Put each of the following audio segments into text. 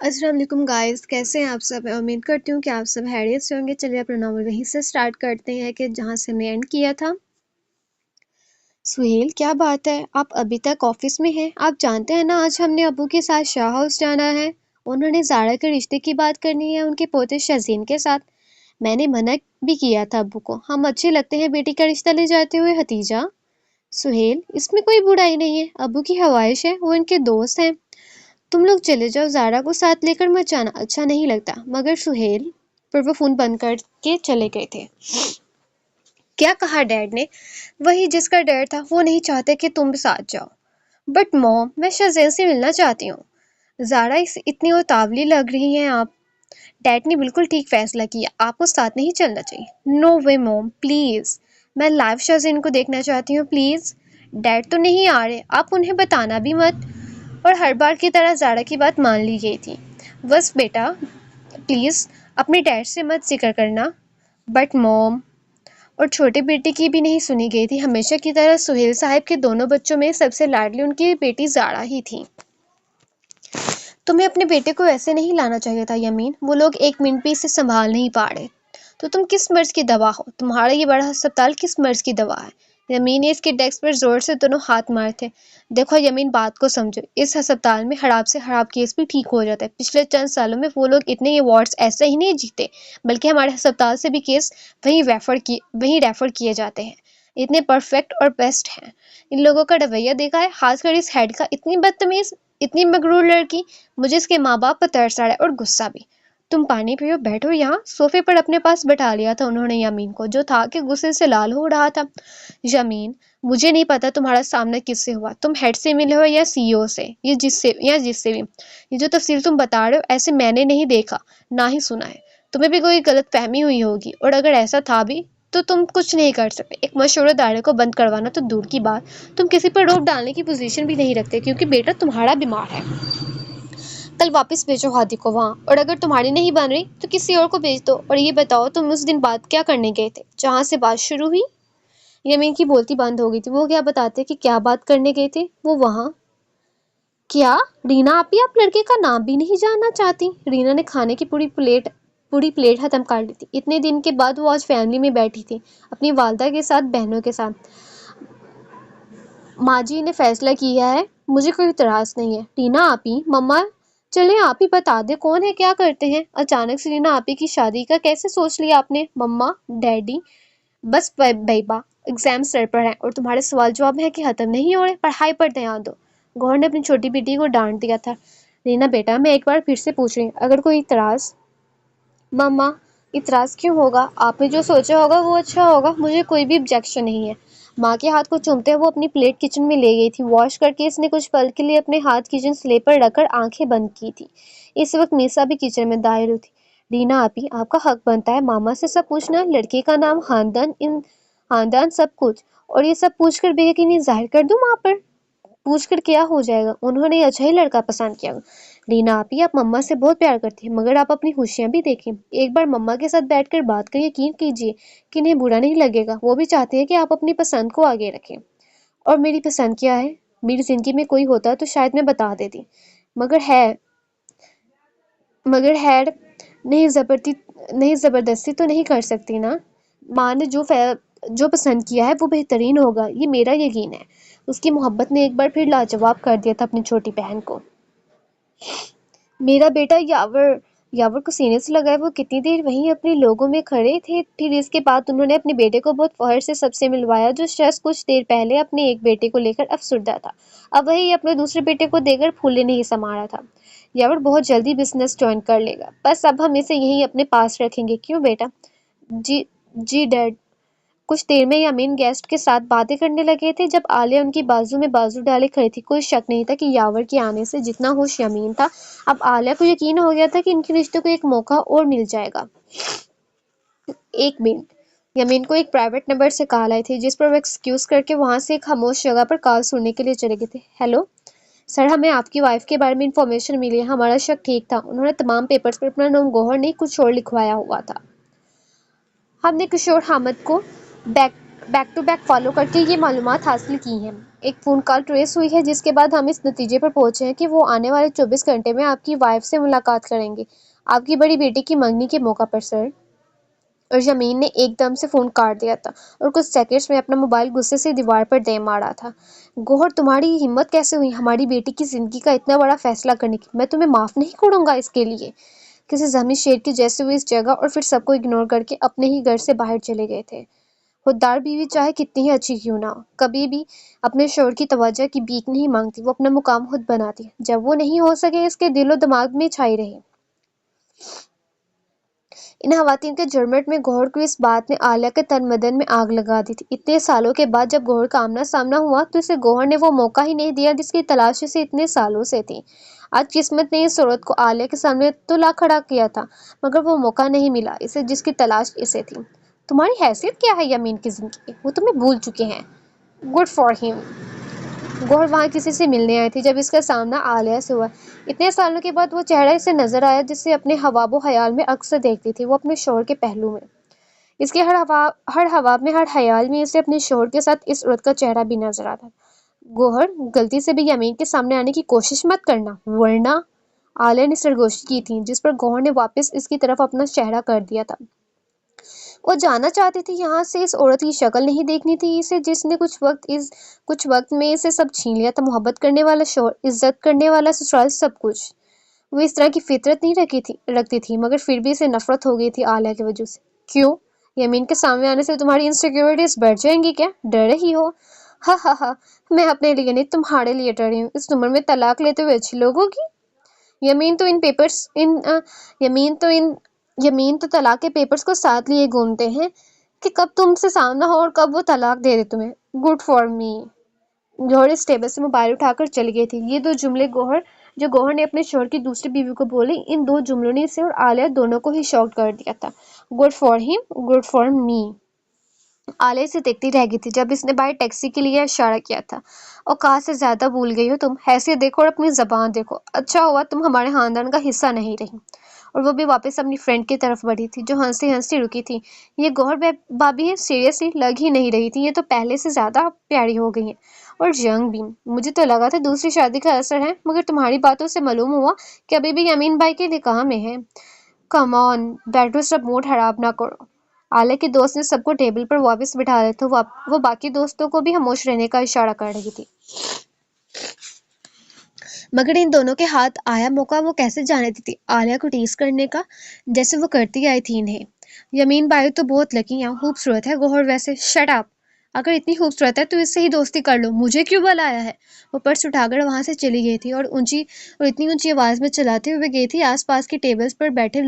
السلام علیکم گائز، کیسے ہیں آپ سب؟ میں امید کرتی ہوں کہ آپ سب خیریت سے ہوں گے۔ چلیے اپنا ناول وہیں سے سٹارٹ کرتے ہیں کہ جہاں سے ہم نے اینڈ کیا تھا۔ سہیل، کیا بات ہے، آپ ابھی تک آفس میں ہیں؟ آپ جانتے ہیں نا آج ہم نے ابو کے ساتھ شاہ ہاؤس جانا ہے۔ انہوں نے زارا کے رشتے کی بات کرنی ہے ان کے پوتے شزین کے ساتھ۔ میں نے منع بھی کیا تھا ابو کو، ہم اچھے لگتے ہیں بیٹی کا رشتہ لے جاتے ہوئے حتیجہ۔ سہیل، اس میں کوئی برائی نہیں ہے، ابو کی خواہش ہے، وہ ان کے دوست ہیں۔ تم لوگ چلے جاؤ، زارا کو ساتھ لے کر مت جانا، اچھا نہیں لگتا۔ مگر سہیل، پر وہ فون بند کر کے چلے گئے تھے۔ کیا کہا ڈیڈ نے؟ وہی جس کا ڈر تھا، وہ نہیں چاہتے کہ تم ساتھ جاؤ۔ بٹ موم، میں شزین سے ملنا چاہتی ہوں۔ زارا اتنی اتاولی لگ رہی ہیں آپ۔ ڈیڈ نے بالکل ٹھیک فیصلہ کیا، آپ کو ساتھ نہیں چلنا چاہیے۔ نو وے موم، پلیز، میں لائیو شزین کو دیکھنا چاہتی ہوں، پلیز۔ ڈیڈ تو نہیں آ رہے، آپ انہیں بتانا بھی مت۔ اور ہر بار کی طرح زارا کی بات مان لی گئی تھی۔ بس بیٹا، پلیز اپنے ڈیڈ سے مت ذکر کرنا۔ بٹ موم، اور چھوٹے بیٹے کی بھی نہیں سنی گئی تھی۔ ہمیشہ کی طرح سہیل صاحب کے دونوں بچوں میں سب سے لاڈلی ان کی بیٹی زارا ہی تھی۔ تمہیں اپنے بیٹے کو ایسے نہیں لانا چاہیے تھا یمین، وہ لوگ ایک منٹ بھی اسے سنبھال نہیں پا رہے۔ تو تم کس مرض کی دوا ہو؟ تمہارا یہ بڑا ہسپتال کس مرض کی دوا ہے؟ یمین نے اس کے ڈیسک پر زور سے دونوں ہاتھ مارے تھے۔ دیکھو یمین، بات کو سمجھو، اس ہسپتال میں خراب سے خراب کیس بھی ٹھیک ہو جاتا ہے۔ پچھلے چند سالوں میں وہ لوگ اتنے ایوارڈز ایسے ہی نہیں جیتے، بلکہ ہمارے ہسپتال سے بھی کیس وہیں ریفر کیے جاتے ہیں۔ اتنے پرفیکٹ اور بیسٹ ہیں۔ ان لوگوں کا رویہ دیکھا ہے، خاص کر اس ہیڈ کا، اتنی بدتمیز، اتنی مغرور لڑکی۔ مجھے اس کے ماں باپ پر ترس آ رہا ہے اور غصہ بھی۔ تم پانی پیو، بیٹھو یہاں۔ صوفے پر اپنے پاس بٹھا لیا تھا انہوں نے یمین کو، جو تھا کہ غصے سے لال ہو رہا تھا۔ یمین، مجھے نہیں پتا تمہارا سامنا کس سے ہوا، تم ہیڈ سے ملے ہو یا سی او سے، یا جس سے بھی۔ یہ جو تفصیل تم بتا رہے ہو، ایسے میں نے نہیں دیکھا، نہ ہی سنا ہے۔ تمہیں بھی کوئی غلط فہمی ہوئی ہوگی، اور اگر ایسا تھا بھی تو تم کچھ نہیں کر سکتے۔ ایک مشہور دائرے کو بند کروانا تو دور کی بات، تم کسی پر روک ڈالنے کی پوزیشن بھی نہیں رکھتے، کیونکہ بیٹا تمہارا بیمار ہے۔ کل واپس بھیجو ہادی کو وہاں، اور اگر تمہاری نہیں بن رہی تو کسی اور کو بھیج دو۔ اور یہ بتاؤ، تم اس دن بات کیا کرنے گئے تھے جہاں سے بات شروع ہوئی؟ یمین کی بولتی بند ہو گئی تھی۔ وہ کیا بتاتے کہ کیا بات کرنے گئے تھے وہ وہاں؟ کیا رینا آپی، آپ لڑکے کا نام بھی نہیں جاننا چاہتی؟ رینا نے کھانے کی پوری پلیٹ ختم کر لی تھی۔ اتنے دن کے بعد وہ آج فیملی میں بیٹھی تھی، اپنی والدہ کے ساتھ، بہنوں کے ساتھ۔ ماں جی نے فیصلہ کیا ہے، مجھے کوئی اعتراض نہیں ہے۔ رینا آپی، مما، چلیں آپ ہی بتا دیں کون ہے، کیا کرتے ہیں؟ اچانک سے رینا آپی کی شادی کا کیسے سوچ لیا آپ نے؟ مما، ڈیڈی، بس بیبا، ایگزام سر پر ہے اور تمہارے سوال جواب ہے کہ ختم نہیں ہو رہے، پڑھائی پر دھیان دو۔ گوہر نے اپنی چھوٹی بیٹی کو ڈانٹ دیا تھا۔ رینا بیٹا، میں ایک بار پھر سے پوچھ رہی ہوں، اگر کوئی اعتراض؟ مما، اعتراض کیوں ہوگا؟ آپ نے جو سوچا ہوگا وہ اچھا ہوگا، مجھے کوئی بھی آبجیکشن نہیں ہے۔ ماں کے ہاتھ کو چومتے وہ اپنی پلیٹ کچن میں لے گئی تھی۔ واش کر کے اس نے کچھ پل کے لیے اپنے ہاتھ کچن سلیب پر رکھ کر آنکھیں بند کی تھی۔ اس وقت میسا بھی کچن میں داخل ہوئی تھی۔ رینا آپی، آپ کا حق بنتا ہے ماما سے سب پوچھنا، لڑکے کا نام، خاندان، سب کچھ۔ اور یہ سب پوچھ کر بے یقینی ظاہر کر دوں ماں پر؟ پوچھ کر کیا ہو جائے گا، انہوں نے اچھا ہی لڑکا پسند کیا۔ رینا آپی، آپ مما سے بہت پیار کرتی ہیں، مگر آپ اپنی خوشیاں بھی دیکھیں۔ ایک بار مما کے ساتھ بیٹھ کر بات کر یقین کیجیے کہ انہیں برا نہیں لگے گا۔ وہ بھی چاہتے ہیں کہ آپ اپنی پسند کو آگے رکھیں۔ اور میری پسند کیا ہے؟ میری زندگی میں کوئی ہوتا تو شاید میں بتا دیتی، مگر ہے نہیں، زبردستی تو نہیں کر سکتی نا۔ ماں نے جو پسند کیا ہے وہ بہترین ہوگا، یہ میرا یقین ہے۔ اس کی محبت نے ایک بار پھر لاجواب کر دیا تھا اپنی چھوٹی بہن کو۔ میرا بیٹا یاور کو سینے سے لگائے وہ کتنی دیر وہیں اپنے لوگوں میں کھڑے تھے۔ پھر اس کے بعد انہوں نے اپنے بیٹے کو بہت فخر سے سب سے ملوایا، جو شخص کچھ دیر پہلے اپنے ایک بیٹے کو لے کر افسردہ تھا، اب وہی اپنے دوسرے بیٹے کو دے کر پھولے نہیں سما رہا تھا۔ یاور بہت جلدی بزنس جوائن کر لے گا، بس اب ہم اسے یہیں اپنے پاس رکھیں گے، کیوں بیٹا؟ جی ڈیڈ۔ کچھ دیر میں یمین گیسٹ کے ساتھ باتیں کرنے لگے تھے، جب عالیہ ان کی بازو میں بازو ڈالے کھڑی تھی۔ کوئی شک نہیں تھا کہ یاور کے آنے سے جتنا ہوش یمین تھا، اب عالیہ کو یقین ہو گیا تھا کہ ان کے رشتے کو ایک موقع اور مل جائے گا۔ ایک منٹ، یمین کو ایک پرائیویٹ نمبر سے کال آئی تھی، جس پر وہ ایکسکیوز کر کے وہاں سے ایک خاموش جگہ پر کال سننے کے لیے چلے گئے تھے۔ ہیلو سر، ہمیں آپ کی وائف کے بارے میں انفارمیشن ملی ہے، ہمارا شک ٹھیک تھا، انہوں نے تمام پیپرز پر اپنا نام گوہر نہیں کچھ اور لکھوایا ہوا تھا۔ ہم نے کشور حامد کو بیک ٹو بیک فالو کر کے یہ معلومات حاصل کی ہیں۔ ایک فون کال ٹریس ہوئی ہے جس کے بعد ہم اس نتیجے پر پہنچے ہیں کہ وہ آنے والے 24 گھنٹے میں آپ کی وائف سے ملاقات کریں گے، آپ کی بڑی بیٹی کی منگنی کے موقع پر سر۔ اور یمین نے ایک دم سے فون کاٹ دیا تھا اور کچھ سیکنڈز میں اپنا موبائل غصے سے دیوار پر دے مارا تھا۔ گوہر، تمہاری ہمت کیسے ہوئی ہماری بیٹی کی زندگی کا اتنا بڑا فیصلہ کرنے کی؟ میں تمہیں معاف نہیں کروں گا اس کے لیے۔ کسی زخمی شیر کے جیسے وہ اس جگہ اور پھر سب کو اگنور کر کے اپنے ہی گھر سے باہر چلے گئے تھے۔ خوددار بیوی چاہے کتنی ہی اچھی کیوں نہ ہو، کبھی بھی اپنے شوہر کی توجہ کی بھیک نہیں مانگتی، وہ اپنا مقام خود بناتی ہے۔ جب وہ نہیں ہو سکے، اس کے دل و دماغ میں چھائی رہی۔ ان خواتین کے جرمٹ میں گوہر کو اس بات نے عالیہ کے تن بدن میں آگ لگا دی تھی۔ اتنے سالوں کے بعد جب گوہر کا آمنا سامنا ہوا تو اسے گوہر نے وہ موقع ہی نہیں دیا جس کی تلاش اسے اتنے سالوں سے تھی۔ آج قسمت نے اس عورت کو عالیہ کے سامنے تو لا کھڑا کیا تھا، مگر وہ موقع نہیں ملا اسے جس کی تلاش اسے تھی۔ تمہاری حیثیت کیا ہے یمین کی زندگی؟ وہ تمہیں بھول چکے ہیں۔ گڈ فار ہم۔ گوہر وہاں کسی سے ملنے آئی تھی جب اس کا سامنا عالیہ سے ہوا۔ اتنے سالوں کے بعد وہ چہرہ اسے نظر آیا جسے اپنے خواب و خیال میں اکثر دیکھتی تھی، وہ اپنے شوہر کے پہلو میں۔ اس کے ہر خواب میں، ہر خیال میں اسے اپنے شوہر کے ساتھ اس عورت کا چہرہ بھی نظر آتا تھا۔ گوہر، غلطی سے بھی یمین کے سامنے آنے کی کوشش مت کرنا، ورنہ… عالیہ نے سرگوشی کی تھی جس پر گوہر نے واپس اس کی طرف اپنا چہرہ کر دیا تھا۔ وہ جانا چاہتی تھی یہاں سے، اس عورت کی شکل نہیں دیکھنی تھی اسے جس نے کچھ وقت میں اسے سب چھین لیا تھا، محبت کرنے والا شوہر، عزت کرنے والا سسرال، سب کچھ۔ وہ اس طرح کی فطرت نہیں رکھتی تھی، مگر پھر بھی اسے نفرت ہو گئی تھی عالیہ کی وجہ سے۔ کیوں؟ یمین کے سامنے آنے سے تمہاری انسیکیورٹیز بڑھ جائیں گی کیا؟ ڈر رہی ہو؟ ہا ہا ہا، میں اپنے لیے نہیں تمہارے لیے ڈر رہی ہوں، اس عمر میں طلاق لیتے ہوئے اچھی لوگوں کی۔ یمین تو طلاق کے پیپرز کو ساتھ لیے گھومتے ہیں کہ کب تم سے سامنا ہو اور کب وہ طلاق دے دے تمہیں۔ Good for me. گوہر اس ٹیبل سے موبائل اٹھا کر چلی گئی تھی۔ یہ دو جملے جو گوہر نے اپنے شوہر کی دوسری بیوی کو بولے، ان دو جملوں نے اسے اور عالیہ دونوں کو ہی شاک کر دیا تھا۔ گڈ فار ہم، گڈ فار می۔ عالیہ اسے دیکھتی رہ گئی تھی جب اس نے باہر ٹیکسی کے لیے اشارہ کیا تھا۔ اوقات سے زیادہ بھول گئی ہو تم، حیثیت دیکھو اور اپنی زبان دیکھو۔ اچھا ہوا تم ہمارے خاندان کا حصہ نہیں رہی۔ اور وہ بھی واپس اپنی فرینڈ کی طرف بڑھی تھی جو ہنستی ہنستی رکی تھی۔ یہ گوہر بھابی ہے، سیریسلی لگ ہی نہیں رہی تھی، یہ تو پہلے سے زیادہ پیاری ہو گئی ہیں، اور ینگ بھی۔ مجھے تو لگا تھا دوسری شادی کا اثر ہے، مگر تمہاری باتوں سے معلوم ہوا کہ ابھی بھی یمین بھائی کے نکاح میں ہے۔ کم آن، بیٹھو، سب موڈ خراب نہ کرو۔ عالیہ کے دوست نے سب کو ٹیبل پر واپس بٹھا رہے تھے، وہ باقی دوستوں کو بھی خاموش رہنے کا اشارہ کر رہی تھی۔ مگر ان دونوں کے ہاتھ آیا موقع وہ کیسے جانے دیتی عالیہ کو ٹیز کرنے کا، جیسے وہ کرتی آئی تھی انہیں۔ یمین بھائی تو بہت لکی ہیں، خوبصورت ہے گوہر ویسے۔ Shut up! اگر اتنی خوبصورت ہے تو اس سے ہی دوستی کر لو، مجھے کیوں بلایا ہے؟ وہ پرس اٹھا کر وہاں سے چلی گئی تھی اور اتنی اونچی آواز میں چلاتے ہوئے گئی تھی، آس پاس کے ٹیبلز پر بیٹھے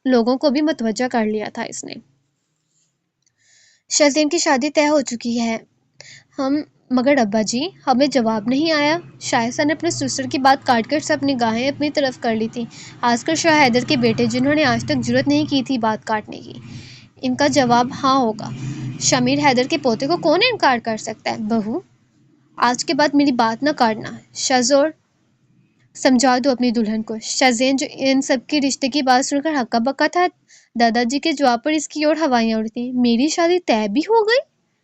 لوگوں کو بھی متوجہ کر لیا تھا اس نے۔ شازین کی شادی طے ہو چکی ہے، مگر ابا جی، ہمیں جواب نہیں آیا۔ شائستہ نے اپنے سسر کی بات کاٹ کر سب نگاہیں اپنی طرف کر لی تھیں، خاص کر شاہ حیدر کے بیٹے جنہوں نے آج تک جرأت نہیں کی تھی بات کاٹنے کی۔ ان کا جواب ہاں ہوگا۔ شمیر حیدر کے پوتے کو کون انکار کر سکتا ہے؟ بہو، آج کے بعد میری بات نہ کاٹنا۔ شزور، سمجھا دو اپنی دلہن کو۔ شازین، جو ان سب کے رشتے کی بات سن کر ہکا بکا تھا، دادا جی کے جواب پر اس کی اور ہوائیاں اڑ تھیں۔ میری شادی طے بھی ہو گئی؟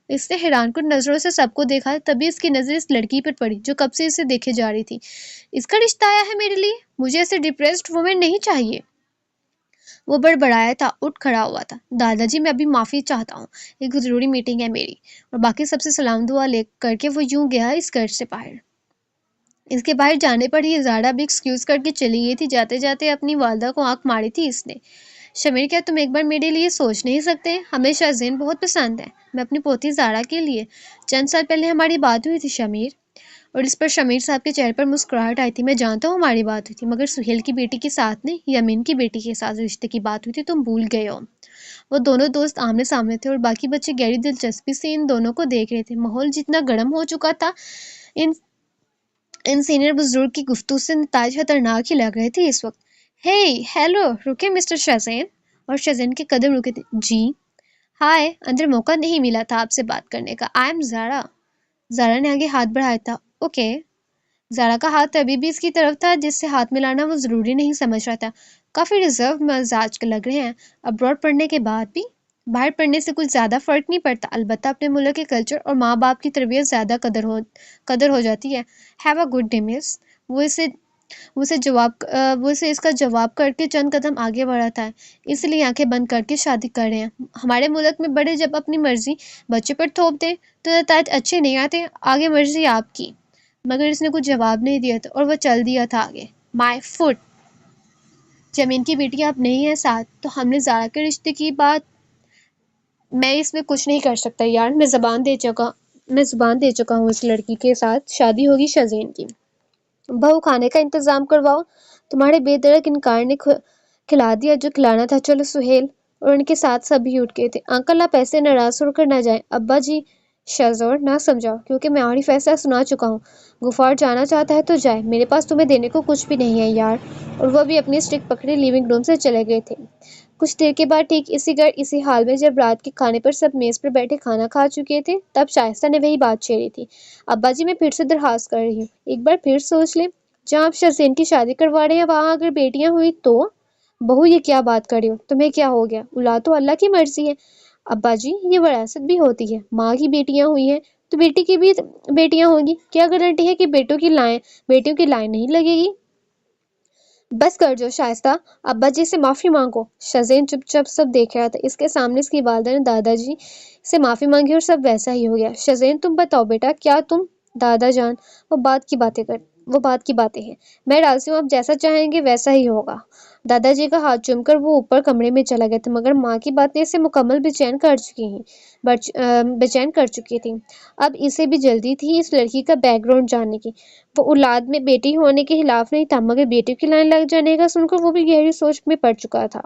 اس نے حیران کن نظروں سے سب کو دیکھا، تبھی اس کی نظر اس لڑکی پر پڑی جو کب سے اسے دیکھے جا رہی تھی۔ اس کا رشتہ آیا ہے میرے لیے؟ مجھے ایسے ڈپریسڈ وومن نہیں چاہیے۔ وہ بڑبڑایا تھا، اٹھ کھڑا ہوا تھا۔ دادا جی، میں ابھی معافی چاہتا ہوں، ایک ضروری میٹنگ ہے میری۔ اور باقی سب سے سلام دعا لے کر کے وہ یوں گیا اس گھر سے باہر۔ اس کے باہر جانے پر ہی زارا بھی ایکسکیوز کر کے چلی گئی تھی۔ جاتے جاتے اپنی والدہ کو آنکھ ماری تھی اس نے۔ شمیر، کیا تم ایک بار میرے لیے سوچ نہیں سکتے؟ ہمیں شازین بہت پسند ہے، میں اپنی پوتی زارا کے لیے۔ چند سال پہلے ہماری بات ہوئی تھی شمیر۔ اور اس پر شمیر صاحب کے چہرے پر مسکراہٹ آئی تھی۔ میں جانتا ہوں ہماری بات ہوئی تھی، مگر سہیل کی بیٹی کے ساتھ نہیں، یمین کی بیٹی کے ساتھ رشتے کی بات ہوئی تھی، تم بھول گئے ہو۔ وہ دونوں دوست آمنے سامنے تھے اور باقی بچے گہری دلچسپی سے ان دونوں کو دیکھ رہے تھے۔ ماحول جتنا گرم ہو چکا تھا، ان سینئر بزرگ کی گفتگو سے نتائج خطرناک ہی لگ رہے تھے اس وقت۔ ہیلو، رکے مسٹر شازین۔ اور شازین کے قدم رکے تھے۔ جی؟ ہائے، اندر موقع نہیں ملا تھا آپ سے بات کرنے کا۔ آئی ایم زارا۔ زارا نے آگے ہاتھ بڑھایا تھا۔ اوکے۔ زارا کا ہاتھ ابھی بھی اس کی طرف تھا جس سے ہاتھ ملانا وہ ضروری نہیں سمجھ رہا تھا۔ کافی ریزرو مزاج کے لگ رہے ہیں، ابراڈ پڑھنے کے بعد بھی۔ باہر پڑھنے سے کچھ زیادہ فرق نہیں پڑتا، البتہ اپنے ملک کے کلچر اور ماں باپ کی تربیت زیادہ قدر ہو جاتی ہے۔ ہیو اے گڈ ڈے مس۔ وہ اسے اس کا جواب کر کے چند قدم آگے بڑھا تھا، اس لیے آنکھیں بند کر کے شادی کر رہے ہیں۔ ہمارے ملک میں بڑے جب اپنی مرضی بچے پر تھوپ دیں تو نتائج اچھے نہیں آتے۔ آگے مرضی آپ کی۔ مگر اس نے کچھ جواب نہیں دیا تھا اور وہ چل دیا تھا آگے۔ مائی فٹ۔ جمین کی بیٹی آپ نہیں ہیں ساتھ تو ہم نے زارا کے رشتے کی بات، میں اس میں کچھ نہیں کر سکتا یار، میں زبان دے چکا ہوں، اس لڑکی کے ساتھ شادی ہوگی شزین کی۔ بہو کھانے کا انتظام کرواؤ، تمہارے بے دردک انکار نے کھلا دیا جو کھلانا تھا۔ چلو سہیل اور ان کے ساتھ سبھی اٹھ گئے تھے۔ انکل آپ ایسے ناراض ہو کر نہ جائیں۔ ابا جی شہزور نہ سمجھاؤ، کیونکہ میں آخری فیصلہ سنا چکا ہوں۔ غفار جانا چاہتا ہے تو جائے، میرے پاس تمہیں دینے کو کچھ بھی نہیں ہے یار۔ اور وہ بھی اپنی اسٹک پکڑے لیونگ روم سے چلے گئے تھے۔ کچھ دیر کے بعد ٹھیک اسی گھر اسی حال میں جب رات کے کھانے پر سب میز پر بیٹھے کھانا کھا چکے تھے، تب شائستہ نے وہی بات چھیڑی تھی۔ ابا جی میں پھر سے درخواست کر رہی ہوں، ایک بار پھر سوچ لیں، جہاں آپ شزین کی شادی کروا رہے ہیں وہاں اگر بیٹیاں ہوئی تو؟ بہو یہ کیا بات کر رہی ہو، تمہیں کیا ہو گیا؟ اولاد تو اللہ کی مرضی ہے۔ ابا جی یہ وراثت بھی ہوتی ہے، ماں کی بیٹیاں ہوئی ہیں تو بیٹی کی بھی بیٹیاں ہوں گی، کیا گارنٹی ہے کہ بیٹیوں کی لائن نہیں لگے گی؟ بس کر جو شائستہ، ابا جی سے معافی مانگو۔ شزین چپ چپ سب دیکھ رہا تھا، اس کے سامنے اس کی والدہ نے دادا جی سے معافی مانگی اور سب ویسا ہی ہو گیا۔ شزین تم بتاؤ بیٹا، کیا تم؟ دادا جان وہ بات کی باتیں ہیں، میں راضی ہوں، آپ جیسا چاہیں گے ویسا ہی ہوگا۔ دادا جی کا ہاتھ چوم کر وہ اوپر کمرے میں چلا گیا تھا، مگر ماں کی باتیں اسے مکمل بے چین کر چکی تھی۔ اب اسے بھی جلدی تھی اس لڑکی کا بیک گراؤنڈ جاننے کی۔ وہ اولاد میں بیٹی ہونے کے خلاف نہیں تھا، مگر بیٹی کی لائن لگ جانے کا سن کر وہ بھی گہری سوچ میں پڑ چکا تھا۔